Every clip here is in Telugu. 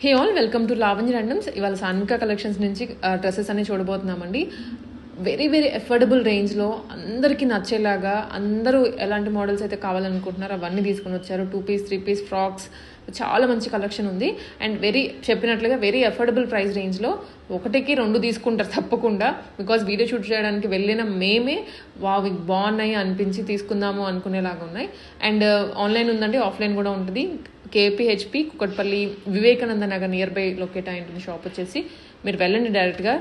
Hey all welcome to Lavanya randoms. ఇవాళ సాన్విక కలెక్షన్స్ నుంచి డ్రెస్సెస్ అన్ని చూడబోతున్నామండి. వెరీ వెరీ అఫోర్డబుల్ రేంజ్లో అందరికీ నచ్చేలాగా అందరూ ఎలాంటి మోడల్స్ అయితే కావాలనుకుంటున్నారో అవన్నీ తీసుకుని వచ్చారు. 2 పీస్ 3 పీస్ ఫ్రాక్స్ చాలా మంచి కలెక్షన్ ఉంది. అండ్ చెప్పినట్లుగా వెరీ అఫోర్డబుల్ ప్రైస్ రేంజ్లో ఒకటికి 2 తీసుకుంటారు తప్పకుండా. బికాజ్ వీడియో షూట్ చేయడానికి వెళ్ళిన మేమే ఇవి బాగున్నాయి అనిపించి తీసుకుందాము అనుకునేలాగా ఉన్నాయి. అండ్ ఆన్లైన్ ఉందండి, ఆఫ్లైన్ కూడా ఉంటుంది. KPHB Kukatpally Vivekananda Nagar near by locate అయి ఉంటుంది షాప్ వచ్చేసి. మీరు వెళ్ళండి డైరెక్ట్గా.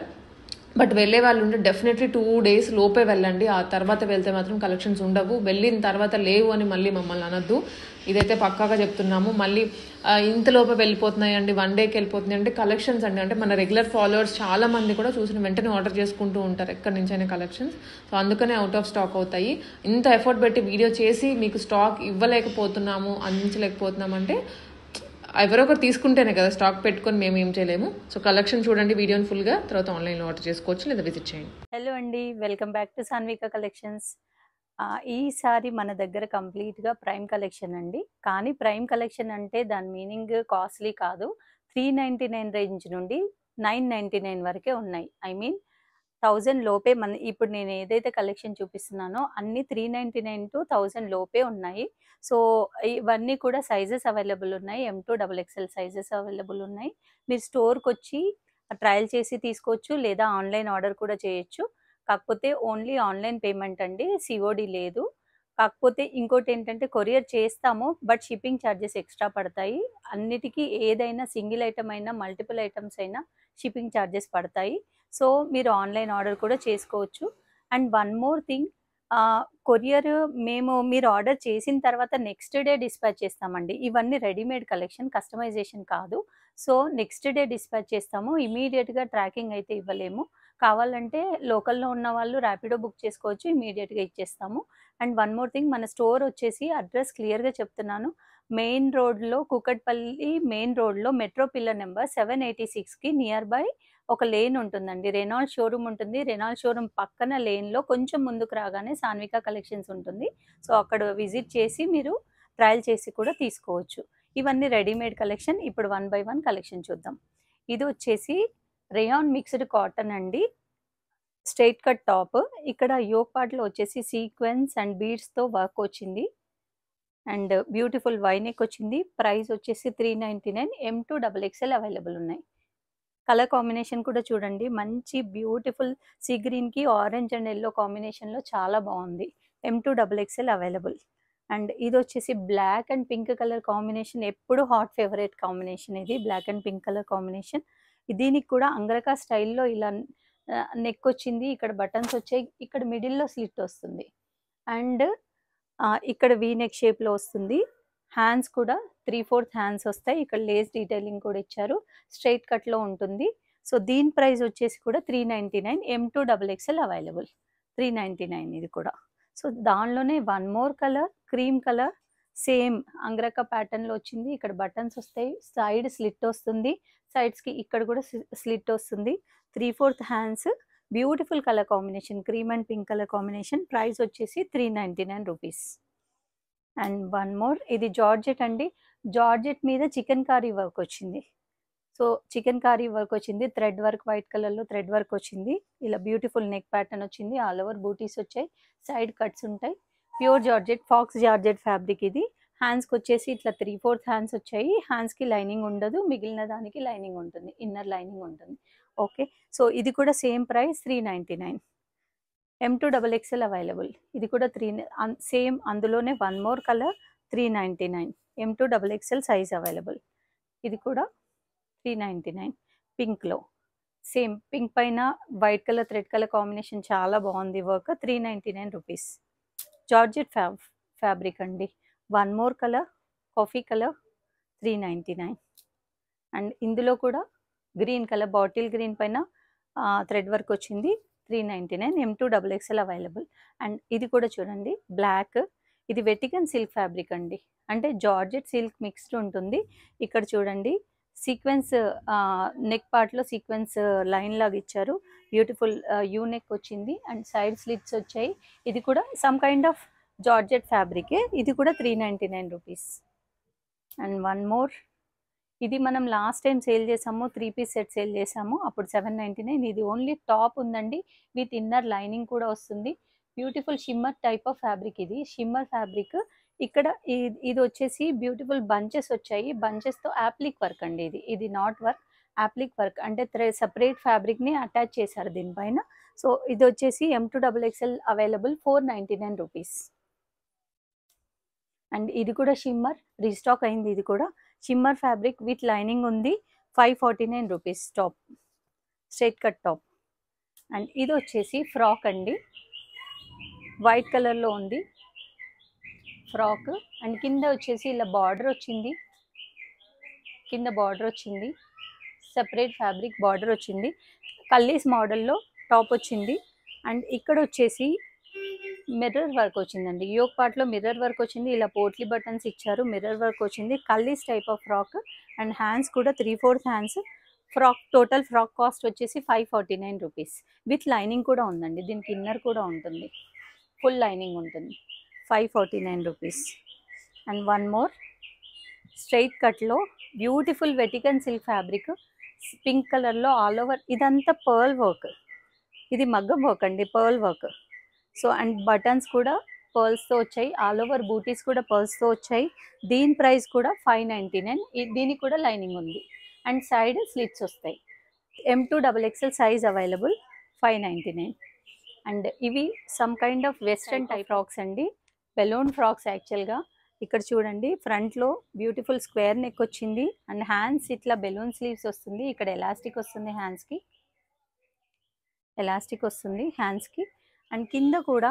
బట్ వెళ్ళే వాళ్ళు ఉంటే డెఫినెట్లీ 2 days లోపే వెళ్ళండి. ఆ తర్వాత వెళ్తే మాత్రం కలెక్షన్స్ ఉండవు. వెళ్ళిన తర్వాత లేవు అని మళ్ళీ మమ్మల్ని అనొద్దు. ఇదైతే పక్కాగా చెప్తున్నాము. మళ్ళీ ఇంతలోపే వెళ్ళిపోతున్నాయి అండి, 1 dayకి వెళ్ళిపోతున్నాయి అంటే కలెక్షన్స్ అండి. అంటే మన రెగ్యులర్ ఫాలోవర్స్ చాలా మంది కూడా చూసిన వెంటనే ఆర్డర్ చేసుకుంటూ ఉంటారు ఎక్కడి నుంచైనా కలెక్షన్స్. సో అందుకనే అవుట్ ఆఫ్ స్టాక్ అవుతాయి. ఇంత ఎఫర్ట్ పెట్టి వీడియో చేసి మీకు స్టాక్ ఇవ్వలేకపోతున్నాము, అందించలేకపోతున్నాము అంటే ఎవరో ఒకరు తీసుకుంటేనే కదా స్టాక్ పెట్టుకొని మేము ఏం చేయలేము. సో కలెక్షన్ చూడండి వీడియోని ఫుల్గా, తర్వాత ఆన్లైన్లో ఆర్డర్ చేసుకోవచ్చు లేదా విజిట్ చేయండి. హలో అండి, welcome back to Sanvika collections. ఈసారి మన దగ్గర కంప్లీట్గా ప్రైమ్ కలెక్షన్ అండి. కానీ ప్రైమ్ కలెక్షన్ అంటే దాని మీనింగ్ కాస్ట్లీ కాదు. 399 రేంజ్ నుండి 999 వరకే ఉన్నాయి. ఐ మీన్ 1000 లోపే. ఇప్పుడు నేను ఏదైతే కలెక్షన్ చూపిస్తున్నానో అన్ని 399 to 1000 లోపే ఉన్నాయి. సో ఇవన్నీ కూడా సైజెస్ అవైలబుల్ ఉన్నాయి. M2XXL సైజెస్ అవైలబుల్ ఉన్నాయి. మీరు స్టోర్కి వచ్చి ట్రయల్ చేసి తీసుకోవచ్చు, లేదా ఆన్లైన్ ఆర్డర్ కూడా చేయొచ్చు. కాకపోతే ఓన్లీ ఆన్లైన్ పేమెంట్ అండి, సిఓడి లేదు. కాకపోతే ఇంకోటి ఏంటంటే కొరియర్ చేస్తాము, బట్ షిప్పింగ్ ఛార్జెస్ ఎక్స్ట్రా పడతాయి. అన్నిటికీ ఏదైనా సింగిల్ ఐటమ్ అయినా మల్టిపుల్ ఐటమ్స్ అయినా షిప్పింగ్ ఛార్జెస్ పడతాయి. సో మీరు ఆన్లైన్ ఆర్డర్ కూడా చేసుకోవచ్చు. And one more thing, courier మీరు ఆర్డర్ చేసిన తర్వాత నెక్స్ట్ డే డిస్పాచ్ చేస్తామండి. ఇవన్నీ రెడీమేడ్ కలెక్షన్, కస్టమైజేషన్ కాదు. సో నెక్స్ట్ డే డిస్పాచ్ చేస్తాము. ఇమీడియట్గా ట్రాకింగ్ అయితే ఇవ్వలేము. కావాలంటే లోకల్లో ఉన్న వాళ్ళు ర్యాపిడో బుక్ చేసుకోవచ్చు, ఇమీడియట్గా ఇచ్చేస్తాము. అండ్ వన్ మోర్ థింగ్, మన స్టోర్ వచ్చేసి అడ్రస్ క్లియర్గా చెప్తున్నాను. మెయిన్ రోడ్లో, కూకట్పల్లి మెయిన్ రోడ్లో మెట్రో పిల్లర్ నెంబర్ 786కి నియర్ బై ఒక లేన్ ఉంటుందండి. రెనాల్డ్ షోరూమ్ ఉంటుంది. రెనాల్డ్ షోరూమ్ పక్కన లేన్లో కొంచెం ముందుకు రాగానే సాన్విక కలెక్షన్స్ ఉంటుంది. సో అక్కడ విజిట్ చేసి మీరు ట్రయల్ చేసి కూడా తీసుకోవచ్చు. ఇవన్నీ రెడీమేడ్ కలెక్షన్. ఇప్పుడు 1 by 1 కలెక్షన్ చూద్దాం. ఇది వచ్చేసి రేయాన్ మిక్స్డ్ కాటన్ అండి, స్ట్రైట్ కట్ టాప్. ఇక్కడ యోక్ పార్ట్లో వచ్చేసి సీక్వెన్స్ అండ్ బీడ్స్తో వర్క్ వచ్చింది. అండ్ బ్యూటిఫుల్ వైనెక్ వచ్చింది. ప్రైస్ వచ్చేసి 399. M2XXL అవైలబుల్ ఉన్నాయి. కలర్ కాంబినేషన్ కూడా చూడండి, మంచి బ్యూటిఫుల్ సీ గ్రీన్కి ఆరెంజ్ అండ్ ఎల్లో కాంబినేషన్లో చాలా బాగుంది. M2XXL available. అండ్ ఇది వచ్చేసి black and pink colour combination. ఎప్పుడు హాట్ ఫేవరెట్ కాంబినేషన్ ఇది, black and pink colour combination. దీనికి కూడా అంగరకా స్టైల్లో ఇలా నెక్ వచ్చింది. ఇక్కడ బటన్స్ వచ్చాయి, ఇక్కడ మిడిల్లో స్లిట్ వస్తుంది. అండ్ ఇక్కడ వీ నెక్ షేప్లో వస్తుంది. హ్యాండ్స్ కూడా 3/4 హ్యాండ్స్ వస్తాయి. ఇక్కడ లేస్ డీటెయిలింగ్ కూడా ఇచ్చారు. స్ట్రైట్ కట్లో ఉంటుంది. సో దీని ప్రైస్ వచ్చేసి కూడా 399. M2XXL available. 399 ఇది కూడా. సో దానిలోనే one more colour, cream colour, same angrakha ప్యాటర్న్లో వచ్చింది. ఇక్కడ బటన్స్ వస్తాయి, సైడ్ స్లిట్ వస్తుంది, సైడ్స్కి ఇక్కడ కూడా స్లిట్ వస్తుంది. 3/4 hands, beautiful colour combination, cream and pink colour combination. Price వచ్చేసి 399 రూపీస్. అండ్ వన్ మోర్, ఇది జార్జెట్ అండి. జార్జెట్ మీద చికెన్ కారీ వర్క్ వచ్చింది. సో చికెన్ కారీ వర్క్ వచ్చింది, థ్రెడ్ వర్క్, వైట్ కలర్లో థ్రెడ్ వర్క్ వచ్చింది. ఇలా బ్యూటిఫుల్ నెక్ ప్యాటర్న్ వచ్చింది, ఆల్ ఓవర్ బూటీస్ వచ్చాయి, సైడ్ కట్స్ ఉంటాయి. Pure georgette, faux georgette fabric ఇది. హ్యాండ్స్కి వచ్చేసి ఇట్లా 3/4 హ్యాండ్స్ వచ్చాయి. హ్యాండ్స్కి లైనింగ్ ఉండదు, మిగిలిన దానికి లైనింగ్ ఉంటుంది, ఇన్నర్ లైనింగ్ ఉంటుంది. ఓకే, సో ఇది కూడా సేమ్ ప్రైస్ 399. M2XXL available. ఇది కూడా సేమ్, అందులోనే one more colour 399. M2XXL size available. ఇది కూడా 399 పింక్లో. సేమ్ పింక్ పైన white colour thread colour combination చాలా బాగుంది వర్క్. 399 రూపీస్. జార్జెట్ ఫ్యాబ్రిక్ అండి. One more colour, coffee colour, 399. And ఇందులో కూడా గ్రీన్ కలర్, బాటిల్ గ్రీన్ పైన థ్రెడ్ వర్క్ వచ్చింది, 399. M2XXL available. అండ్ ఇది కూడా చూడండి బ్లాక్. ఇది వెటికన్ సిల్క్ ఫ్యాబ్రిక్ అండి, అంటే జార్జెట్ సిల్క్ మిక్స్డ్ ఉంటుంది. ఇక్కడ చూడండి సీక్వెన్స్, నెక్ పార్ట్లో సీక్వెన్స్ లైన్ లాగా ఇచ్చారు. బ్యూటిఫుల్ యూ నెక్ వచ్చింది అండ్ సైడ్ స్లిట్స్ వచ్చాయి. ఇది కూడా సమ్ కైండ్ ఆఫ్ జార్జెట్ ఫ్యాబ్రికే. ఇది కూడా 399 రూపీస్. అండ్ వన్ మోర్, ఇది మనం లాస్ట్ టైం సేల్ చేసాము, 3 పీస్ సెట్ సేల్ చేసాము, అప్పుడు 799. ఇది ఓన్లీ టాప్ ఉందండి, విత్ ఇన్నర్ లైనింగ్ కూడా వస్తుంది. Beautiful shimmer type of fabric, ఇది షిమ్మర్ ఫ్యాబ్రిక్. ఇక్కడ ఇది వచ్చేసి బ్యూటిఫుల్ బంచెస్ వచ్చాయి, బంచెస్తో యాప్లిక్ వర్క్ అండి. ఇది నాట్ వర్క్, యాప్లిక్ వర్క్ అంటే సెపరేట్ ఫ్యాబ్రిక్ని అటాచ్ చేశారు దీనిపైన. సో ఇది వచ్చేసి M2XXL అవైలబుల్ 499 రూపీస్. అండ్ ఇది కూడా షిమ్మర్, రీస్టాక్ అయింది. ఇది కూడా షిమ్మర్ ఫ్యాబ్రిక్ విత్ లైనింగ్ ఉంది, 549 rupees top, straight cut top. And ఇది వచ్చేసి ఫ్రాక్ అండి, వైట్ కలర్లో ఉంది ఫ్రాక్. అండ్ కింద వచ్చేసి ఇలా బార్డర్ వచ్చింది, కింద బార్డర్ వచ్చింది, సెపరేట్ ఫ్యాబ్రిక్ బార్డర్ వచ్చింది, కల్లీస్ మోడల్లో టాప్ వచ్చింది. అండ్ ఇక్కడ వచ్చేసి మిర్రర్ వర్క్ వచ్చిందండి, యోక్ పార్ట్లో మిర్రర్ వర్క్ వచ్చింది, ఇలా పోట్లీ బటన్స్ ఇచ్చారు, మిర్రర్ వర్క్ వచ్చింది, Kallis type of frock. And hands కూడా 3/4 hands. Frock total frock cost వచ్చేసి 549 రూపీస్, విత్ లైనింగ్ కూడా ఉందండి, దీనికి ఇన్నర్ కూడా ఉంటుంది, ఫుల్ లైనింగ్ ఉంటుంది, 549 rupees. And one more straight కట్లో beautiful Vatican silk fabric, pink కలర్లో ఆల్ ఓవర్, ఇదంతా పర్ల్ వర్క్, ఇది మగ్గం వర్క్ అండి, pearl work. So and buttons కూడా పర్ల్స్తో వచ్చాయి, ఆల్ ఓవర్ బూటీస్ కూడా పర్ల్స్తో వచ్చాయి. దీని ప్రైస్ కూడా 599, దీనికి కూడా లైనింగ్ ఉంది. అండ్ సైడ్ స్లిట్స్ వస్తాయి. M2XXL size available, 599. అండ్ ఇవి some kind of western type frocks అండి, బెలూన్ ఫ్రాక్స్ యాక్చువల్గా. ఇక్కడ చూడండి, ఫ్రంట్లో బ్యూటిఫుల్ స్క్వేర్ నెక్ వచ్చింది, అండ్ హ్యాండ్స్ ఇట్లా బెలూన్ స్లీవ్స్ వస్తుంది, ఇక్కడ ఎలాస్టిక్ వస్తుంది హ్యాండ్స్కి, ఎలాస్టిక్ వస్తుంది హ్యాండ్స్కి. అండ్ కింద కూడా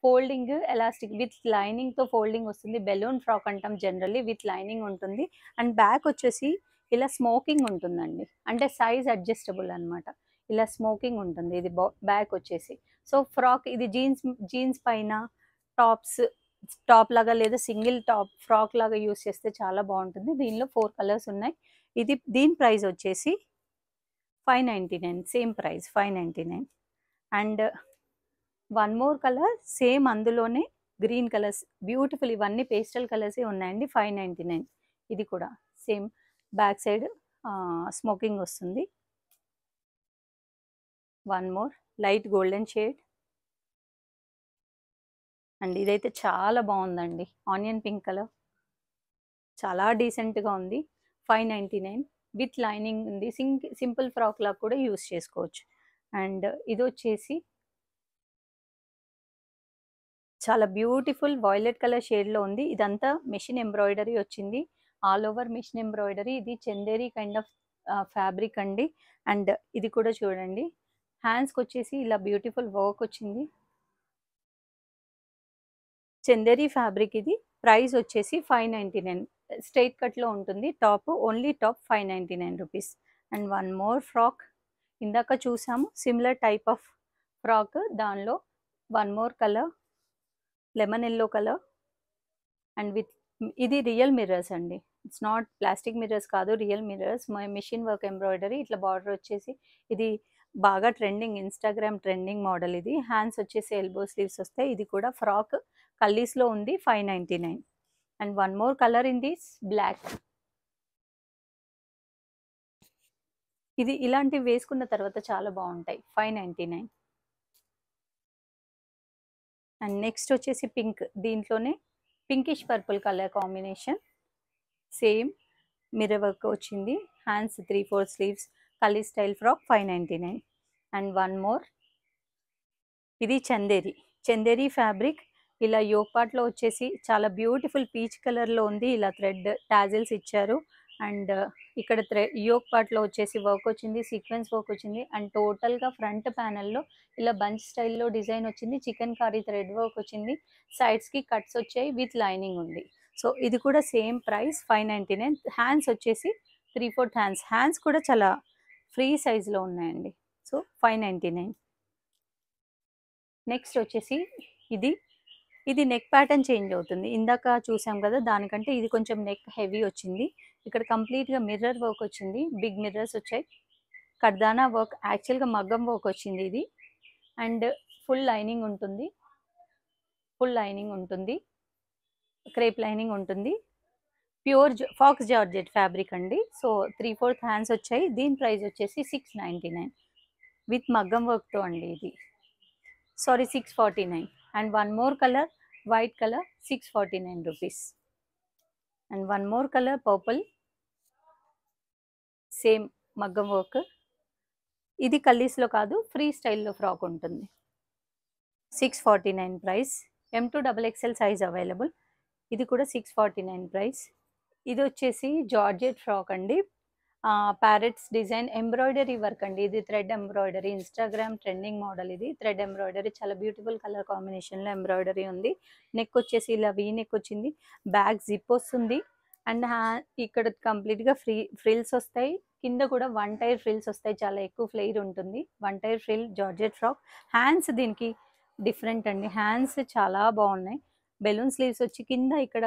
ఫోల్డింగ్ ఎలాస్టిక్ విత్ లైనింగ్తో ఫోల్డింగ్ వస్తుంది, బెలూన్ ఫ్రాక్ అంటాం జనరల్లీ, విత్ లైనింగ్ ఉంటుంది. అండ్ బ్యాక్ వచ్చేసి ఇలా స్మోకింగ్ ఉంటుందండి, అంటే సైజ్ అడ్జస్టబుల్ అనమాట, ఇలా స్మోకింగ్ ఉంటుంది ఇది బ్యాక్ వచ్చేసి. సో ఫ్రాక్ ఇది జీన్స్ పైన టాప్ లాగా లేదా సింగిల్ టాప్ ఫ్రాక్ లాగా యూస్ చేస్తే చాలా బాగుంటుంది. దీనిలో 4 కలర్స్ ఉన్నాయి. దీని ప్రైస్ వచ్చేసి 599, same price 599. And one more colour same అందులోనే గ్రీన్ కలర్స్, బ్యూటిఫుల్, ఇవన్నీ పేస్టల్ కలర్సే ఉన్నాయండి, 599. ఇది కూడా సేమ్ బ్యాక్ సైడ్ స్మోకింగ్ వస్తుంది. One more light golden shade, and ఇదైతే చాలా బాగుందండి, ఆనియన్ పింక్ కలర్, చాలా డీసెంట్గా ఉంది, 599 విత్ లైనింగ్ ఉంది, సింపుల్ ఫ్రాక్ లాగా కూడా యూస్ చేసుకోవచ్చు. అండ్ ఇది వచ్చేసి చాలా బ్యూటిఫుల్ వైలెట్ కలర్ షేడ్లో ఉంది, ఇదంతా మెషిన్ ఎంబ్రాయిడరీ వచ్చింది, ఆల్ ఓవర్ మిషన్ ఎంబ్రాయిడరీ. ఇది చందేరి కైండ్ ఆఫ్ ఫ్యాబ్రిక్ అండి. అండ్ ఇది కూడా చూడండి, హ్యాండ్స్కి వచ్చేసి ఇలా బ్యూటిఫుల్ వర్క్ వచ్చింది, చందేరి ఫ్యాబ్రిక్. ఇది ప్రైస్ వచ్చేసి 599, స్ట్రైట్ కట్లో ఉంటుంది, top only top 599 rupees. And one more frock, ఇందాక చూసాము సిమిలర్ టైప్ ఆఫ్ ఫ్రాక్, దానిలో one more colour lemon yellow colour. And with ఇది రియల్ మిర్రర్స్ అండి, ఇట్స్ నాట్ ప్లాస్టిక్ మిర్రర్స్ కాదు, real mirrors, machine work embroidery, ఇట్లా బార్డర్ వచ్చేసి. ఇది బాగా ట్రెండింగ్, ఇన్స్టాగ్రామ్ ట్రెండింగ్ మోడల్ ఇది. హ్యాండ్స్ వచ్చేసి ఎల్బో స్లీవ్స్ వస్తాయి. ఇది కూడా ఫ్రాక్ కల్లీస్లో ఉంది, 599. And one more colour in this black. ఇది ఇలాంటివి వేసుకున్న తర్వాత చాలా బాగుంటాయి, 599. అండ్ నెక్స్ట్ వచ్చేసి పింక్, దీంట్లోనే pinkish purple colour combination, same mirror work వచ్చింది, hands 3/4 sleeves, kali style frock, 599. And one more, ఇది చందేరి ఫ్యాబ్రిక్, ఇలా యోక్ పార్ట్లో వచ్చేసి చాలా బ్యూటిఫుల్ పీచ్ కలర్లో ఉంది, ఇలా థ్రెడ్ టాజిల్స్ ఇచ్చారు. అండ్ ఇక్కడ యోక్ పార్ట్లో వచ్చేసి వర్క్ వచ్చింది, సీక్వెన్స్ వర్క్ వచ్చింది. అండ్ టోటల్గా ఫ్రంట్ ప్యానెల్లో ఇలా బంచ్ స్టైల్లో డిజైన్ వచ్చింది, చికెన్ కారీ థ్రెడ్ వర్క్ వచ్చింది, సైడ్స్కి కట్స్ వచ్చాయి, విత్ లైనింగ్ ఉంది. సో ఇది కూడా సేమ్ ప్రైస్, 599. హ్యాండ్స్ వచ్చేసి 3/4 హ్యాండ్స్, హ్యాండ్స్ కూడా చాలా ఫ్రీ సైజ్లో ఉన్నాయండి. సో 599. నెక్స్ట్ వచ్చేసి ఇది నెక్ ప్యాటర్న్ చేంజ్ అవుతుంది, ఇందాక చూసాం కదా దానికంటే ఇది కొంచెం నెక్ హెవీ వచ్చింది. ఇక్కడ కంప్లీట్గా మిర్రర్ వర్క్ వచ్చింది, బిగ్ మిర్రర్స్ వచ్చాయి, కర్దానా వర్క్, యాక్చువల్గా మగ్గం వర్క్ వచ్చింది ఇది. అండ్ ఫుల్ లైనింగ్ ఉంటుంది, క్రేప్ లైనింగ్ ఉంటుంది, ప్యూర్ ఫాక్స్ జార్జెట్ ఫ్యాబ్రిక్ అండి. సో 3/4 హ్యాండ్స్ వచ్చాయి. దీని ప్రైస్ వచ్చేసి 699 విత్ మగ్గం వర్క్తో అండి ఇది. Sorry 649. And one more colour white colour 649 rupees. And one more colour purple same మగ్గం వర్క్. ఇది కల్లీస్లో కాదు, ఫ్రీ స్టైల్లో ఫ్రాక్ ఉంటుంది. 649 ప్రైస్. M2XXL size available. ఇది కూడా 649 ప్రైస్. ఇది వచ్చేసి జార్జెట్ ఫ్రాక్ అండి. ప్యారెట్స్ డిజైన్ ఎంబ్రాయిడరీ వర్క్ అండి. ఇది thread embroidery, Instagram trending model. ఇది థ్రెడ్ ఎంబ్రాయిడరీ, చాలా బ్యూటిఫుల్ కలర్ కాంబినేషన్లో ఎంబ్రాయిడరీ ఉంది. నెక్ వచ్చేసి ఇలా వీ నెక్ వచ్చింది. బ్యాక్ జిప్ వస్తుంది. అండ్ ఇక్కడ కంప్లీట్గా ఫ్రిల్స్ వస్తాయి. కింద కూడా వన్ టైర్ ఫ్రిల్స్ వస్తాయి. చాలా ఎక్కువ ఫ్లేర్ ఉంటుంది. One tier frill georgette frock. Hands దీనికి డిఫరెంట్ అండి. హ్యాండ్స్ చాలా బాగున్నాయి. బెలూన్ స్లీవ్స్ వచ్చి కింద ఇక్కడ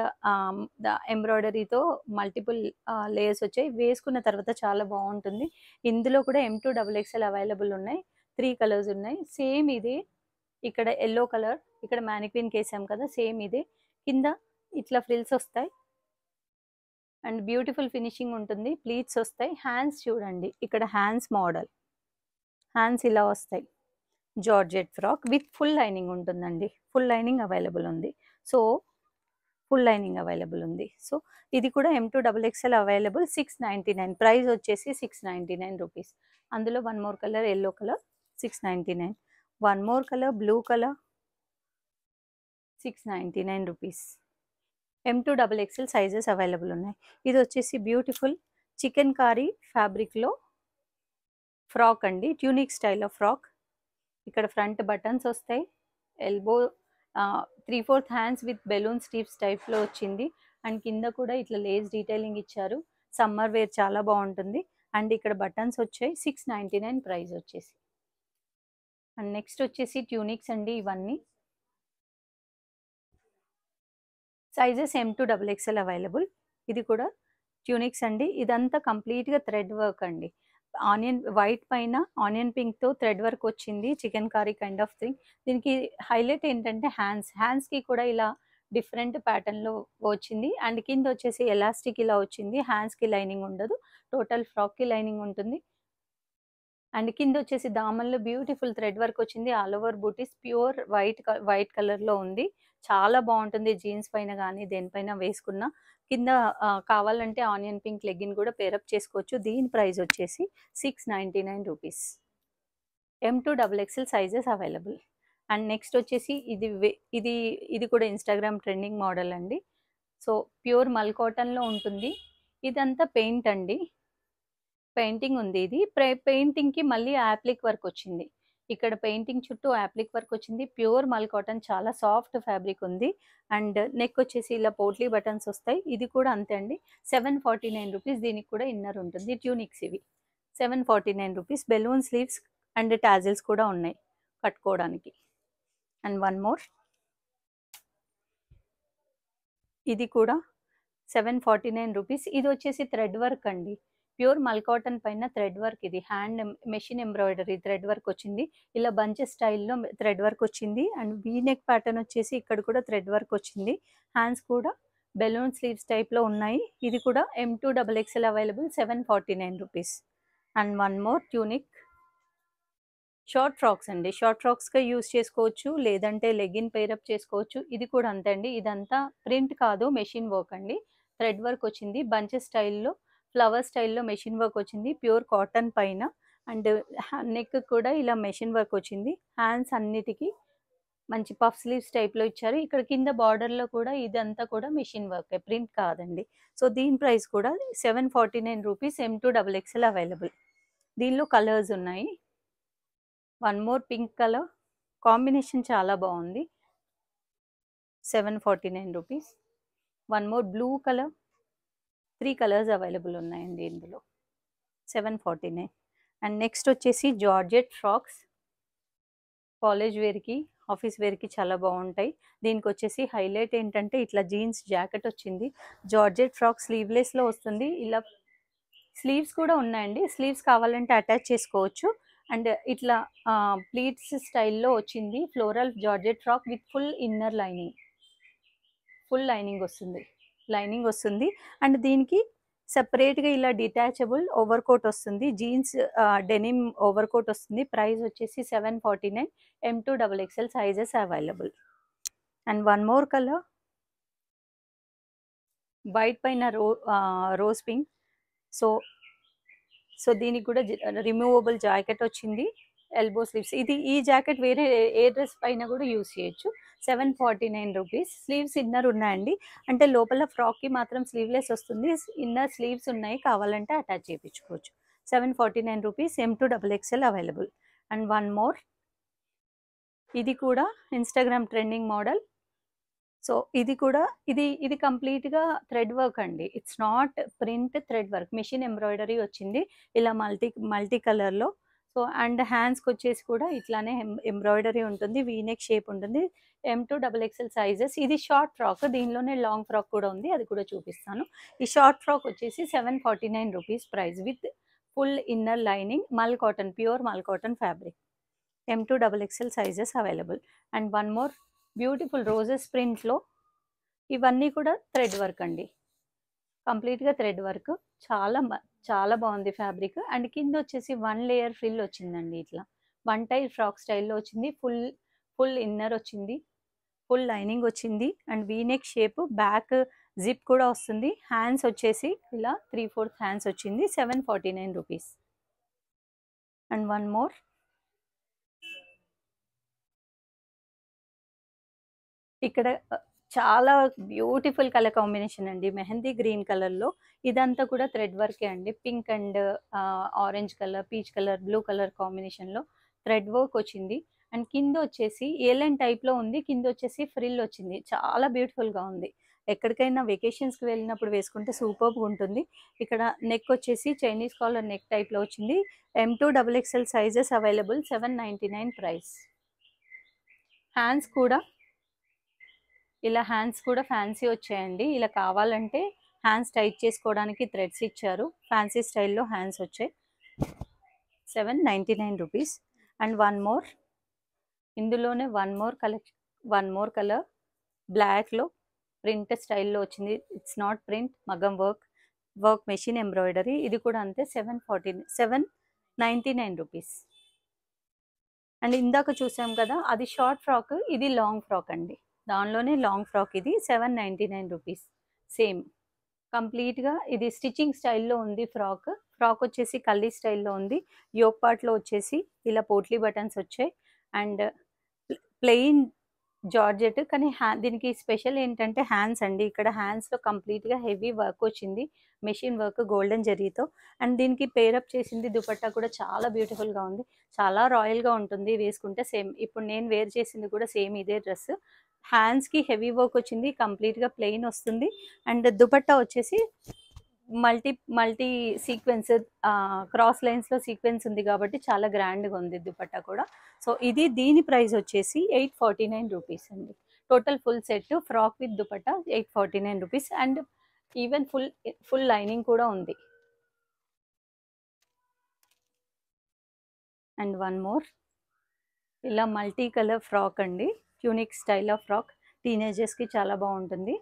ఎంబ్రాయిడరీతో మల్టిపుల్ లేయర్స్ వచ్చాయి. వేసుకున్న తర్వాత చాలా బాగుంటుంది. ఇందులో కూడా M2XXL అవైలబుల్ ఉన్నాయి. 3 కలర్స్ ఉన్నాయి. సేమ్ ఇదే. ఇక్కడ ఎల్లో కలర్, ఇక్కడ మ్యానిక్విన్ కేసాం కదా, సేమ్ ఇదే. కింద ఇట్లా ఫ్రిల్స్ వస్తాయి అండ్ బ్యూటిఫుల్ ఫినిషింగ్ ఉంటుంది. ప్లీట్స్ వస్తాయి. హ్యాండ్స్ చూడండి, ఇక్కడ హ్యాండ్స్ మోడల్. హ్యాండ్స్ ఇలా వస్తాయి. Georgette frock with full lining ఉంటుందండి. ఫుల్ లైనింగ్ అవైలబుల్ ఉంది. సో ఫుల్ లైనింగ్ అవైలబుల్ ఉంది. సో ఇది కూడా M2XXL అవైలబుల్. 699 ప్రైస్ వచ్చేసి 699 రూపీస్. అందులో one more colour yellow colour 699. One more colour blue colour 699 rupees. M2XXL sizes available ఉన్నాయి. ఇది వచ్చేసి బ్యూటిఫుల్ చికెన్ కారీ ఫ్యాబ్రిక్లో ఫ్రాక్ అండి. Tunic style of frock. ఇక్కడ ఫ్రంట్ బటన్స్ వస్తాయి. Elbow 3/4 hands with balloon Steves టైప్లో వచ్చింది. అండ్ కింద కూడా ఇట్లా లేస్ డీటెయిలింగ్ ఇచ్చారు. సమ్మర్ వేర్ చాలా బాగుంటుంది. అండ్ ఇక్కడ బటన్స్ వచ్చాయి. 699 ప్రైస్ వచ్చేసి. అండ్ నెక్స్ట్ వచ్చేసి ట్యూనిక్స్ అండి. ఇవన్నీ సైజెస్ M2XXL అవైలబుల్. ఇది కూడా ట్యూనిక్స్ అండి. ఇదంతా కంప్లీట్గా థ్రెడ్ వర్క్ అండి. ఆనియన్ వైట్ పైన ఆనియన్ పింక్తో థ్రెడ్ వర్క్ వచ్చింది. Chicken curry kind of thing. దీనికి హైలైట్ ఏంటంటే హ్యాండ్స్కి కూడా ఇలా డిఫరెంట్ ప్యాటర్న్లో వచ్చింది. అండ్ కింద వచ్చేసి ఎలాస్టిక్ ఇలా వచ్చింది. హ్యాండ్స్కి లైనింగ్ ఉండదు. టోటల్ ఫ్రాక్కి లైనింగ్ ఉంటుంది. అండ్ కింద వచ్చేసి దామన్లో బ్యూటిఫుల్ థ్రెడ్ వర్క్ వచ్చింది. ఆల్ ఓవర్ బూటీస్ ప్యూర్ వైట్ కలర్లో ఉంది. చాలా బాగుంటుంది. జీన్స్ పైన కానీ దేనిపైన వేసుకున్న. కింద కావాలంటే ఆనియన్ పింక్ లెగ్గిన్ కూడా పేరప్ చేసుకోవచ్చు. దీని ప్రైస్ వచ్చేసి 699 rupees. M2XXL sizes available. And next వచ్చేసి ఇది కూడా ఇన్స్టాగ్రామ్ ట్రెండింగ్ మోడల్ అండి. సో ప్యూర్ మల్ కాటన్లో ఉంటుంది. ఇదంతా పెయింట్ అండి. పెయింటింగ్ ఉంది. ఇది పెయింటింగ్కి మళ్ళీ యాప్లిక్ వర్క్ వచ్చింది. ఇక్కడ పెయింటింగ్ చుట్టూ యాప్లిక్ వర్క్ వచ్చింది. ప్యూర్ మల్ కాటన్, చాలా సాఫ్ట్ ఫ్యాబ్రిక్ ఉంది. అండ్ నెక్ వచ్చేసి ఇలా పోట్లీ బటన్స్ వస్తాయి. ఇది కూడా అంతే అండి. 749 రూపీస్. దీనికి కూడా ఇన్నర్ ఉంటుంది. ట్యూనిక్స్ ఇవి 749 rupees. Balloon sleeves and tassels కూడా ఉన్నాయి కట్టుకోవడానికి. And one more. ఇది కూడా 749 రూపీస్. ఇది వచ్చేసి థ్రెడ్ వర్క్ అండి. ప్యూర్ మల్ కాటన్ పైన థ్రెడ్ వర్క్. ఇది hand machine embroidery thread work వచ్చింది. ఇలా బంచెస్ స్టైల్లో థ్రెడ్ వర్క్ వచ్చింది. అండ్ వీ నెక్ ప్యాటర్న్ వచ్చేసి ఇక్కడ కూడా థ్రెడ్ వర్క్ వచ్చింది. హ్యాండ్స్ కూడా బెలూన్ స్లీవ్స్ టైప్లో ఉన్నాయి. ఇది కూడా M2XXL available. 749 rupees. And one more tunic. Short frocks అండి. షార్ట్ ఫ్రాక్స్గా యూస్ చేసుకోవచ్చు, లేదంటే లెగ్గిన్ పేరప్ చేసుకోవచ్చు. ఇది కూడా అంతే అండి. ఇదంతా ప్రింట్ కాదు, మెషిన్ వర్క్ అండి. థ్రెడ్ వర్క్ వచ్చింది. బంచెస్ స్టైల్లో, ఫ్లవర్ స్టైల్లో మెషిన్ వర్క్ వచ్చింది. ప్యూర్ కాటన్ పైన. అండ్ నెక్ కూడా ఇలా మెషిన్ వర్క్ వచ్చింది. హ్యాండ్స్ అన్నిటికీ మంచి పఫ్ స్లీవ్స్ టైప్లో ఇచ్చారు. ఇక్కడ కింద బార్డర్లో కూడా ఇదంతా కూడా మెషిన్ వర్క్, ప్రింట్ కాదండి. సో దీని ప్రైస్ కూడా 749 రూపీస్. M2XXL available. దీనిలో కలర్స్ ఉన్నాయి. One more pink colour combination చాలా బాగుంది. 749 rupees. One more blue colour. 3 colours available ఉన్నాయండి ఇందులో. 749. అండ్ నెక్స్ట్ వచ్చేసి జార్జెట్ ఫ్రాక్స్. కాలేజ్ వేర్కి, ఆఫీస్ వేర్కి చాలా బాగుంటాయి. దీనికి వచ్చేసి హైలైట్ ఏంటంటే ఇట్లా జీన్స్ జాకెట్ వచ్చింది. జార్జెట్ ఫ్రాక్ స్లీవ్లెస్లో వస్తుంది. ఇలా స్లీవ్స్ కూడా ఉన్నాయండి. స్లీవ్స్ కావాలంటే అటాచ్ చేసుకోవచ్చు. అండ్ ఇట్లా ప్లీట్స్ స్టైల్లో వచ్చింది. Floral georgette frock with full inner lining. Full lining వస్తుంది. లైనింగ్ వస్తుంది. అండ్ దీనికి సెపరేట్గా ఇలా డిటాచబుల్ ఓవర్ కోట్ వస్తుంది. జీన్స్ డెనిమ్ ఓవర్ కోట్ వస్తుంది. ప్రైస్ వచ్చేసి 749. M2 XXL sizes available. And one more colour white పైన రోజ్ పింక్. సో దీనికి కూడా రిమూవబుల్ జాకెట్ వచ్చింది, ఎల్బో స్లీవ్స్. ఈ జాకెట్ వేరే ఏ డ్రెస్ పైన కూడా యూస్ చేయొచ్చు. 749 రూపీస్. స్లీవ్స్ ఇన్నర్ ఉన్నాయండి, అంటే లోపల ఫ్రాక్కి మాత్రం స్లీవ్లెస్ వస్తుంది, ఇన్నర్ స్లీవ్స్ ఉన్నాయి, కావాలంటే అటాచ్ చేయించుకోవచ్చు. 749 rupees. M2 XXL available. And one more, ఇది కూడా ఇన్స్టాగ్రామ్ ట్రెండింగ్ మోడల్. సో ఇది కూడా ఇది కంప్లీట్గా థ్రెడ్ వర్క్ అండి. It's not print, thread work, machine embroidery వచ్చింది ఇలా మల్టీ కలర్లో. సో అండ్ హ్యాండ్స్కి వచ్చేసి కూడా ఇట్లానే ఎంబ్రాయిడరీ ఉంటుంది, వీనెక్ షేప్ ఉంటుంది. M2 XXL sizes. ఇది షార్ట్ ఫ్రాక్, దీనిలోనే లాంగ్ ఫ్రాక్ కూడా ఉంది, అది కూడా చూపిస్తాను. ఈ షార్ట్ ఫ్రాక్ వచ్చేసి 749 rupees price, with full inner lining, mul cotton, pure mul cotton fabric. M2 XXL sizes available. And one more beautiful roses ప్రింట్లో, ఇవన్నీ కూడా థ్రెడ్ వర్క్ అండి, కంప్లీట్గా థ్రెడ్ వర్క్. చాలా బాగుంది ఫ్యాబ్రిక్. అండ్ కింద వచ్చేసి 1 లేయర్ ఫ్రిల్ వచ్చిందండి, ఇట్లా 1 టైర్ ఫ్రాక్ స్టైల్లో వచ్చింది. ఫుల్ ఇన్నర్ వచ్చింది, ఫుల్ లైనింగ్ వచ్చింది, and V-neck shape, back zip కూడా వస్తుంది. హ్యాండ్స్ వచ్చేసి ఇలా 3/4 హ్యాండ్స్ వచ్చింది. 749 రూపీస్. అండ్ వన్ మోర్, ఇక్కడ చాలా బ్యూటిఫుల్ కలర్ కాంబినేషన్ అండి, మెహందీ గ్రీన్ కలర్లో. ఇదంతా కూడా థ్రెడ్ వర్కే అండి, pink and orange colour, peach colour, blue colour కాంబినేషన్లో థ్రెడ్ వర్క్ వచ్చింది. అండ్ కింద వచ్చేసి ఏలైన్ టైప్లో ఉంది, కింద వచ్చేసి ఫ్రిల్ వచ్చింది, చాలా బ్యూటిఫుల్గా ఉంది. ఎక్కడికైనా వెకేషన్స్కి వెళ్ళినప్పుడు వేసుకుంటే సూపర్గా ఉంటుంది. ఇక్కడ నెక్ వచ్చేసి చైనీస్ కాలర్ నెక్ టైప్లో వచ్చింది. M2 XXL sizes available. 799 price. Hands కూడా ఫ్యాన్సీ వచ్చాయండి. ఇలా కావాలంటే హ్యాండ్స్ టైట్ చేసుకోవడానికి థ్రెడ్స్ ఇచ్చారు, ఫ్యాన్సీ స్టైల్లో హ్యాండ్స్ వచ్చాయి. 799 రూపీస్. అండ్ వన్ మోర్, ఇందులోనే వన్ మోర్ కలర్ బ్లాక్లో ప్రింట్ స్టైల్లో వచ్చింది. ఇట్స్ నాట్ ప్రింట్, మగం వర్క్ మెషిన్ ఎంబ్రాయిడరీ. ఇది కూడా అంతే, 799 రూపీస్. అండ్ ఇందాక చూసాం కదా, అది షార్ట్ ఫ్రాక్, ఇది లాంగ్ ఫ్రాక్ అండి, దానిలోనే లాంగ్ ఫ్రాక్. ఇది 799 రూపీస్. సేమ్ కంప్లీట్గా ఇది స్టిచ్చింగ్ స్టైల్లో ఉంది. ఫ్రాక్ వచ్చేసి కల్లీ స్టైల్లో ఉంది. యోక్ పార్ట్లో వచ్చేసి ఇలా పోట్లీ బటన్స్ వచ్చాయి, అండ్ ప్లెయిన్ జార్జెట్. కానీ దీనికి స్పెషల్ ఏంటంటే హ్యాండ్స్ అండి, ఇక్కడ హ్యాండ్స్లో కంప్లీట్గా హెవీ వర్క్ వచ్చింది, మెషిన్ వర్క్ గోల్డెన్ జరీతో. అండ్ దీనికి పేరప్ చేసింది దుపట్టా కూడా చాలా బ్యూటిఫుల్గా ఉంది, చాలా రాయల్గా ఉంటుంది వేసుకుంటే. సేమ్ ఇప్పుడు నేను వేర్ చేసింది కూడా సేమ్ ఇదే డ్రెస్. హ్యాండ్స్కి హెవీ వర్క్ వచ్చింది, కంప్లీట్గా ప్లెయిన్ వస్తుంది. అండ్ దుపట్టా వచ్చేసి మల్టీ సీక్వెన్స్, క్రాస్ లైన్స్లో సీక్వెన్స్ ఉంది కాబట్టి చాలా గ్రాండ్గా ఉంది దుపట్టా కూడా. సో దీని ప్రైస్ వచ్చేసి 849 రూపీస్ అండి. Total full set frock with dupatta 849 rupees. And even full lining కూడా ఉంది. అండ్ వన్ మోర్, ఇలా మల్టీ కలర్ ఫ్రాక్ అండి, యూనిక్ స్టైల్ ఆఫ్ ఫ్రాక్, టీనేజర్స్కి చాలా బాగుంటుంది.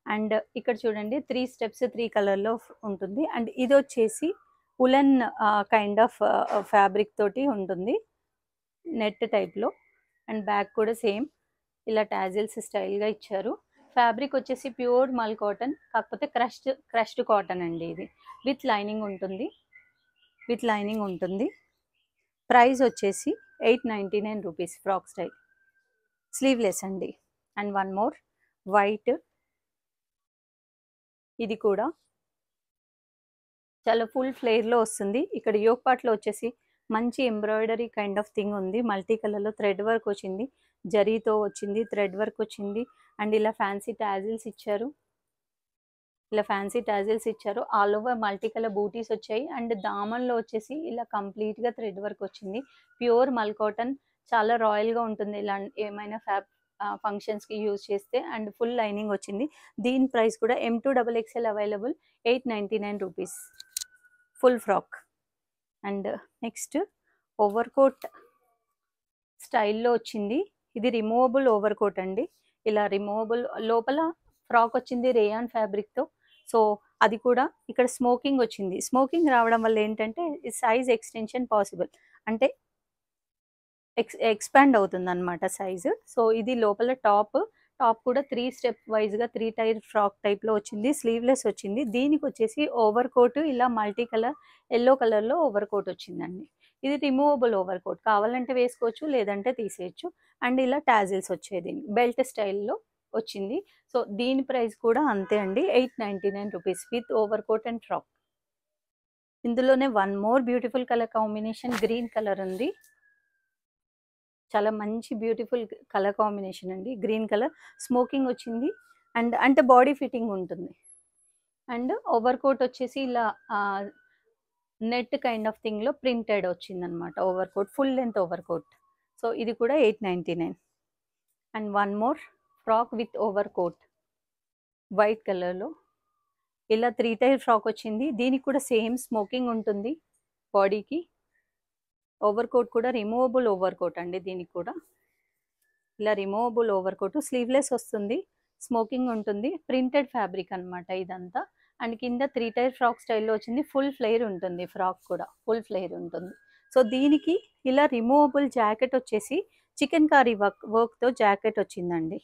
అండ్ ఇక్కడ చూడండి 3 స్టెప్స్ 3 కలర్లో ఉంటుంది. అండ్ ఇది వచ్చేసి ఉలన్ కైండ్ ఆఫ్ ఫ్యాబ్రిక్ తోటి ఉంటుంది, నెట్ టైప్లో. అండ్ బ్యాక్ కూడా సేమ్ ఇలా టాజిల్స్ స్టైల్గా ఇచ్చారు. ఫ్యాబ్రిక్ వచ్చేసి ప్యూర్ మల్ కాటన్, కాకపోతే క్రష్డ్ కాటన్ అండి. ఇది విత్ లైనింగ్ ఉంటుంది. ప్రైస్ వచ్చేసి 899 రూపీస్. ఫ్రాక్ స్టైల్, స్లీవ్లెస్ అండి. అండ్ వన్ మోర్ వైట్, ఇది కూడా చాలా ఫుల్ ఫ్లేర్లో వస్తుంది. ఇక్కడ యోక్ పార్ట్లో వచ్చేసి మంచి ఎంబ్రాయిడరీ కైండ్ ఆఫ్ థింగ్ ఉంది, మల్టీ కలర్లో థ్రెడ్ వర్క్ వచ్చింది, జరీతో వచ్చింది, థ్రెడ్ వర్క్ వచ్చింది. అండ్ ఇలా ఫ్యాన్సీ టాజిల్స్ ఇచ్చారు, ఆల్ ఓవర్ మల్టీ కలర్ బూటీస్ వచ్చాయి. అండ్ దామన్లో వచ్చేసి ఇలా కంప్లీట్గా థ్రెడ్ వర్క్ వచ్చింది, ప్యూర్ మల్ కాటన్, చాలా రాయల్గా ఉంటుంది ఇలా ఏమైనా ఫంక్షన్స్కి యూజ్ చేస్తే. అండ్ ఫుల్ లైనింగ్ వచ్చింది. దీని ప్రైస్ కూడా M2 XXL available, 899 rupees. Full frock. And next over coat స్టైల్లో వచ్చింది. ఇది రిమూవబుల్ ఓవర్ కోట్ అండి, ఇలా రిమూవబుల్, లోపల ఫ్రాక్ వచ్చింది రేయాన్ ఫ్యాబ్రిక్తో. సో అది కూడా ఇక్కడ స్మోకింగ్ వచ్చింది. స్మోకింగ్ రావడం వల్ల ఏంటంటే సైజ్ ఎక్స్టెన్షన్ పాసిబుల్, అంటే ఎక్స్పాండ్ అవుతుంది అనమాట సైజు. సో ఇది లోపల టాప్ కూడా 3 స్టెప్ వైజ్గా 3 టైర్ ఫ్రాక్ టైప్లో వచ్చింది. స్లీవ్లెస్ వచ్చింది. దీనికి వచ్చేసి ఓవర్ కోట్ ఇలా మల్టీ కలర్ ఎల్లో కలర్లో ఓవర్ కోట్ వచ్చిందండి. ఇది రిమూవబుల్ ఓవర్ కోట్, కావాలంటే వేసుకోవచ్చు లేదంటే తీసేయచ్చు. అండ్ ఇలా టాజిల్స్ వచ్చేది బెల్ట్ స్టైల్లో వచ్చింది. సో దీని ప్రైస్ కూడా అంతే అండి, 899 rupees with overcoat and frock. ఇందులోనే one more beautiful colour combination green colour ఉంది. చాలా మంచి బ్యూటిఫుల్ కలర్ కాంబినేషన్ అండి. గ్రీన్ కలర్ స్మోకింగ్ వచ్చింది అండ్ అంటే బాడీ ఫిట్టింగ్ ఉంటుంది. అండ్ ఓవర్ కోట్ వచ్చేసి ఇలా నెట్ కైండ్ ఆఫ్ థింగ్లో ప్రింటెడ్ వచ్చిందనమాట overcoat, full length overcoat. So ఇది కూడా 899. And one more frock with overcoat white కలర్లో ఇలా 3 టైర్ ఫ్రాక్ వచ్చింది. దీనికి కూడా సేమ్ స్మోకింగ్ ఉంటుంది బాడీకి. ఓవర్ కోట్ కూడా రిమూవబుల్ ఓవర్ కోట్ అండి. దీనికి కూడా ఇలా రిమూవబుల్ ఓవర్ కోట్, స్లీవ్లెస్ వస్తుంది, స్మోకింగ్ ఉంటుంది, ప్రింటెడ్ ఫ్యాబ్రిక్ అనమాట ఇదంతా. అండ్ కింద 3 టైర్ ఫ్రాక్ స్టైల్లో వచ్చింది. ఫుల్ ఫ్లేర్ ఉంటుంది, ఫ్రాక్ కూడా ఫుల్ ఫ్లేర్ ఉంటుంది. సో దీనికి ఇలా రిమూవబుల్ జాకెట్ వచ్చేసి చికెన్ కారీ వర్క్తో జాకెట్ వచ్చిందండి.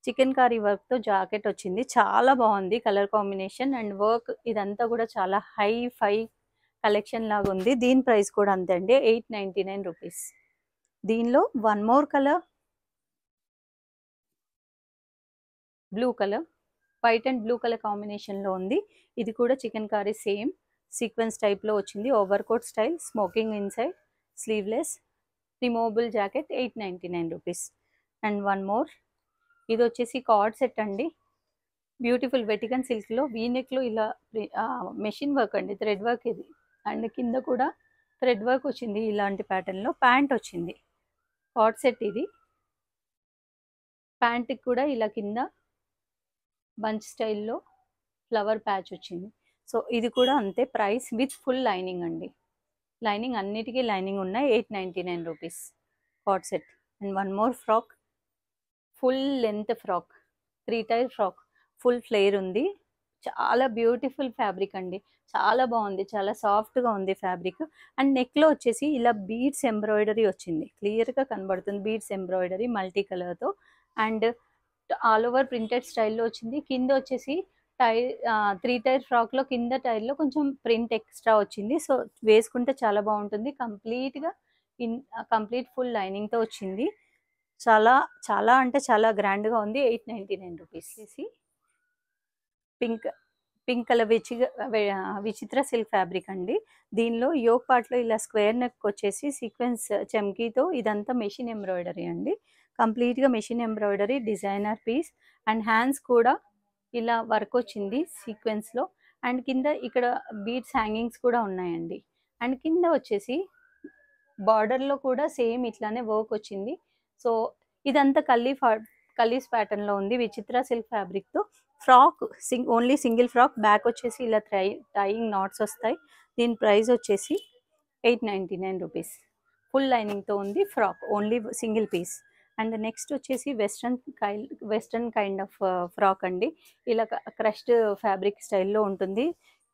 చికెన్ కారీ వర్క్తో జాకెట్ వచ్చింది. చాలా బాగుంది కలర్ కాంబినేషన్ అండ్ వర్క్. ఇదంతా కూడా చాలా హై ఫై కలెక్షన్ లాగా ఉంది. దీని ప్రైస్ కూడా అంతే అండి, 899 రూపీస్. దీనిలో one more colour blue colour, white and blue colour కాంబినేషన్లో ఉంది. ఇది కూడా చికెన్ కారీ సేమ్ సీక్వెన్స్ టైప్లో వచ్చింది. Over coat style, smocking inside, sleeveless, removable jacket, 899 rupees. And one more, ఇది వచ్చేసి కార్డ్ సెట్ అండి. బ్యూటిఫుల్ వెటికన్ సిల్క్లో వీనెక్లో ఇలా మెషిన్ వర్క్ అండి, థ్రెడ్ వర్క్ ఇది. అండ్ కింద కూడా థ్రెడ్ వర్క్ వచ్చింది ఇలాంటి ప్యాటర్న్లో. ప్యాంట్ వచ్చింది కార్డ్ సెట్ ఇది. ప్యాంట్కి కూడా ఇలా కింద బంచ్ స్టైల్లో ఫ్లవర్ ప్యాచ్ వచ్చింది. సో ఇది కూడా అంతే ప్రైస్ విత్ ఫుల్ లైనింగ్ అండి. లైనింగ్ అన్నిటికీ లైనింగ్ ఉన్నాయి. 899 rupees cord set. And one more frock, full length frock, 3 tier frock, full flare ఉంది. చాలా బ్యూటిఫుల్ ఫ్యాబ్రిక్ అండి, చాలా బాగుంది, చాలా సాఫ్ట్గా ఉంది ఫ్యాబ్రిక్. అండ్ నెక్లో వచ్చేసి ఇలా బీడ్స్ ఎంబ్రాయిడరీ వచ్చింది, క్లియర్గా కనబడుతుంది బీడ్స్ ఎంబ్రాయిడరీ మల్టీ కలర్తో. అండ్ ఆల్ ఓవర్ ప్రింటెడ్ స్టైల్లో వచ్చింది. కింద వచ్చేసి 3 టైర్ ఫ్రాక్లో కింద టైర్లో కొంచెం ప్రింట్ ఎక్స్ట్రా వచ్చింది. సో వేసుకుంటే చాలా బాగుంటుంది. కంప్లీట్ ఫుల్ లైనింగ్తో వచ్చింది. చాలా చాలా అంటే చాలా గ్రాండ్గా ఉంది. 899 rupees. Pink colour Vichitra silk fabric అండి. దీనిలో యోక్ పార్ట్లో ఇలా స్క్వేర్ నెక్ వచ్చేసి సీక్వెన్స్ చమ్కీతో ఇదంతా మెషిన్ ఎంబ్రాయిడరీ అండి. కంప్లీట్గా machine embroidery, designer piece. And hands కూడా ఇలా వర్క్ వచ్చింది సీక్వెన్స్లో. అండ్ కింద ఇక్కడ బీడ్స్ హ్యాంగింగ్స్ కూడా ఉన్నాయండి. అండ్ కింద వచ్చేసి బార్డర్లో కూడా సేమ్ ఇట్లానే వర్క్ వచ్చింది. సో ఇదంతా కలీస్ ప్యాటర్న్లో ఉంది విచిత్ర సిల్క్ ఫ్యాబ్రిక్తో. Frock only single frock, back వచ్చేసి ఇలా టైయింగ్ నాట్స్ వస్తాయి. దీని ప్రైస్ వచ్చేసి 899 రూపీస్. ఫుల్ లైనింగ్తో ఉంది frock, only single piece. And next వచ్చేసి వెస్ట్రన్ కైండ్ ఆఫ్ ఫ్రాక్ అండి. ఇలా క్రష్డ్ ఫ్యాబ్రిక్ స్టైల్లో ఉంటుంది.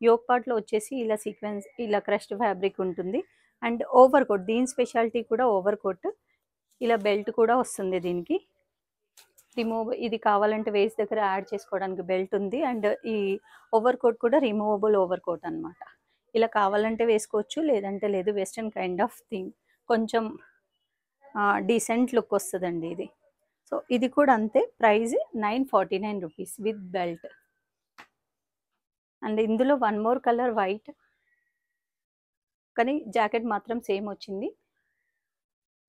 యోక్ పార్ట్లో వచ్చేసి ఇలా సీక్వెన్స్ ఇలా క్రష్డ్ ఫ్యాబ్రిక్ ఉంటుంది. అండ్ ఓవర్ కోట్, దీని స్పెషాలిటీ కూడా ఓవర్ కోట్. ఇలా బెల్ట్ కూడా వస్తుంది దీనికి. ఇది కావాలంటే వేస్ట్ దగ్గర యాడ్ చేసుకోవడానికి బెల్ట్ ఉంది. అండ్ ఈ ఓవర్ కోట్ కూడా రిమూవబుల్ ఓవర్ కోట్ అనమాట. ఇలా కావాలంటే వేసుకోవచ్చు లేదంటే లేదు. వెస్ట్రన్ కైండ్ ఆఫ్ థింగ్, కొంచెం డీసెంట్ లుక్ వస్తుందండి ఇది. సో ఇది కూడా అంతే price 949 rupees with belt. And ఇందులో వన్ మోర్ కలర్ వైట్, కానీ జాకెట్ మాత్రం సేమ్ వచ్చింది.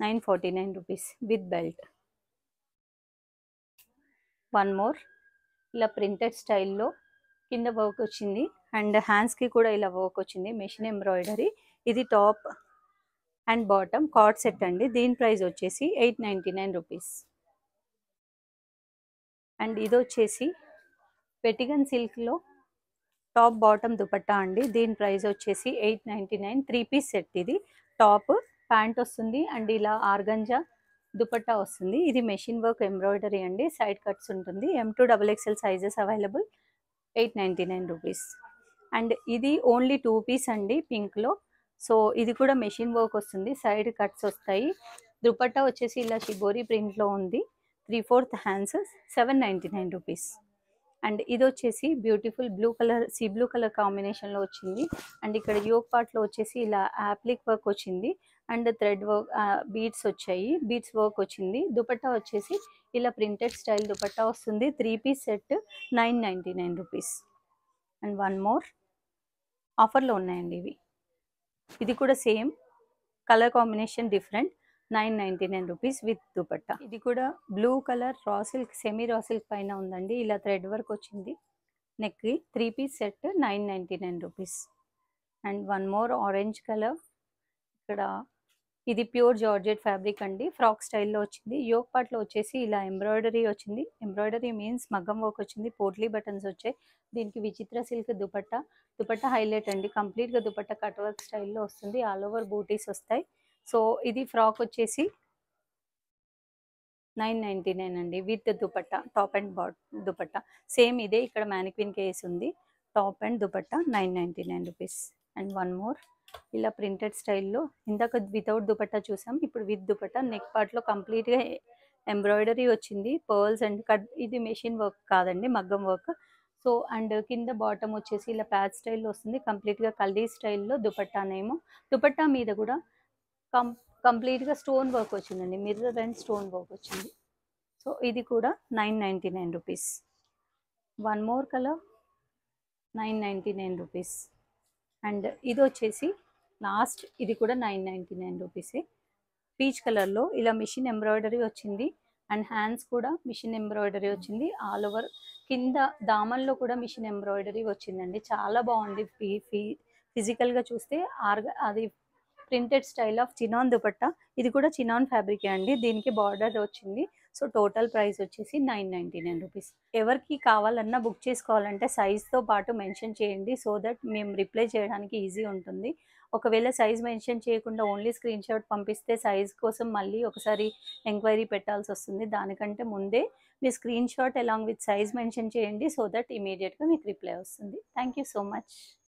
949 rupees with belt. One more ఇలా ప్రింటెడ్ స్టైల్లో కింద వర్క్ వచ్చింది. అండ్ హ్యాండ్స్కి కూడా ఇలా వర్క్ వచ్చింది, మెషిన్ ఎంబ్రాయిడరీ. ఇది top and bottom card set అండి. దీని ప్రైస్ వచ్చేసి 899 రూపీస్. అండ్ ఇది వచ్చేసి వెటికన్ సిల్క్లో టాప్ బాటమ్ దుపట్టా అండి. దీని ప్రైస్ వచ్చేసి 899. 3 పీస్ సెట్ ఇది. టాప్ ప్యాంట్ వస్తుంది అండ్ ఇలా ఆర్గంజా దుపట్టా వస్తుంది. ఇది మెషిన్ వర్క్ ఎంబ్రాయిడరీ అండి. సైడ్ కట్స్ ఉంటుంది. M2 XXL sizes available. 899 rupees. And ఇది ఓన్లీ 2 పీస్ అండి పింక్లో. సో ఇది కూడా మెషిన్ వర్క్ వస్తుంది. సైడ్ కట్స్ వస్తాయి. దుపట్టా వచ్చేసి ఇలా షిబోరి ప్రింట్లో ఉంది. 3/4 హ్యాండ్స్, 799 రూపీస్. అండ్ ఇది వచ్చేసి beautiful blue colour, sea blue colour కాంబినేషన్లో వచ్చింది. అండ్ ఇక్కడ యోగ్ పార్ట్లో వచ్చేసి ఇలా యాప్లిక్ వర్క్ వచ్చింది. అండ్ థ్రెడ్ వర్క్, బీడ్స్ వచ్చాయి. బీడ్స్ వర్క్ వచ్చింది. దుపట్టా వచ్చేసి ఇలా ప్రింటెడ్ స్టైల్ దుపట్టా వస్తుంది. 3 piece set, 999 rupees. And one more ఆఫర్లో ఉన్నాయండి ఇవి. ఇది కూడా same colour combination different, 999 rupees with dupatta. ఇది కూడా blue colour raw silk, semi raw silk పైన ఉందండి. ఇలా థ్రెడ్ వర్క్ వచ్చింది నెక్కి. 3 piece set, 999 rupees. And one more orange colour. ఇక్కడ ఇది ప్యూర్ జార్జెట్ ఫ్యాబ్రిక్ అండి. ఫ్రాక్ స్టైల్లో వచ్చింది. యోగ్ పార్ట్లో వచ్చేసి ఇలా ఎంబ్రాయిడరీ వచ్చింది. ఎంబ్రాయిడరీ మీన్స్ మగ్గం వర్క్ వచ్చింది. పోట్లీ బటన్స్ వచ్చాయి. దీనికి విచిత్ర సిల్క్ దుపట్టా. దుపట్టా హైలైట్ అండి. కంప్లీట్గా దుపట్టా కట్ వర్క్ స్టైల్లో వస్తుంది. ఆల్ ఓవర్ బూటీస్ వస్తాయి. సో ఇది ఫ్రాక్ వచ్చేసి 999 అండి with dupatta, top and dupatta. Same ఇదే ఇక్కడ మ్యానిక్విన్ కేస్ ఉంది. Top and dupatta 999 rupees. And one more ఇలా ప్రింటెడ్ స్టైల్లో. ఇందాక వితౌట్ దుపట్టా చూసాం, ఇప్పుడు విత్ దుపట్టా. నెక్ పార్ట్లో కంప్లీట్గా ఎంబ్రాయిడరీ వచ్చింది. Pearls and cut. ఇది మెషిన్ వర్క్ కాదండి, మగ్గం వర్క్. సో అండ్ కింద బాటమ్ వచ్చేసి ఇలా ప్యాచ్ స్టైల్లో వస్తుంది. కంప్లీట్గా కల్దీ స్టైల్లో దుపట్టానేమో. దుపట్టా మీద కూడా కంప్లీట్గా స్టోన్ వర్క్ వచ్చిందండి. మిర్రర్ అండ్ స్టోన్ వర్క్ వచ్చింది. సో ఇది కూడా 999 rupees. One more colour, 999 rupees. And ఇది వచ్చేసి లాస్ట్, ఇది కూడా 999 రూపీసే. పీచ్ కలర్లో ఇలా మిషన్ ఎంబ్రాయిడరీ వచ్చింది. అండ్ హ్యాండ్స్ కూడా మిషన్ ఎంబ్రాయిడరీ వచ్చింది. ఆల్ ఓవర్ కింద దామన్లో కూడా మిషన్ ఎంబ్రాయిడరీ వచ్చిందండి. చాలా బాగుంది. ఫిజికల్గా చూస్తే అది printed style of chinon dupatta. ఇది కూడా చినాన్ ఫ్యాబ్రికే అండి. దీనికి బార్డర్ వచ్చింది. సో టోటల్ ప్రైస్ వచ్చేసి 999 రూపీస్. ఎవరికి కావాలన్నా బుక్ చేసుకోవాలంటే సైజ్తో పాటు మెన్షన్ చేయండి. సో దట్ మేము రిప్లై చేయడానికి ఈజీ ఉంటుంది. ఒకవేళ సైజ్ మెన్షన్ చేయకుండా ఓన్లీ స్క్రీన్ షాట్ పంపిస్తే సైజ్ కోసం మళ్ళీ ఒకసారి ఎంక్వైరీ పెట్టాల్సి వస్తుంది. దానికంటే ముందే మీ screenshot along with size mention చేయండి. సో దట్ ఇమీడియట్గా మీకు రిప్లై వస్తుంది. Thank you so much.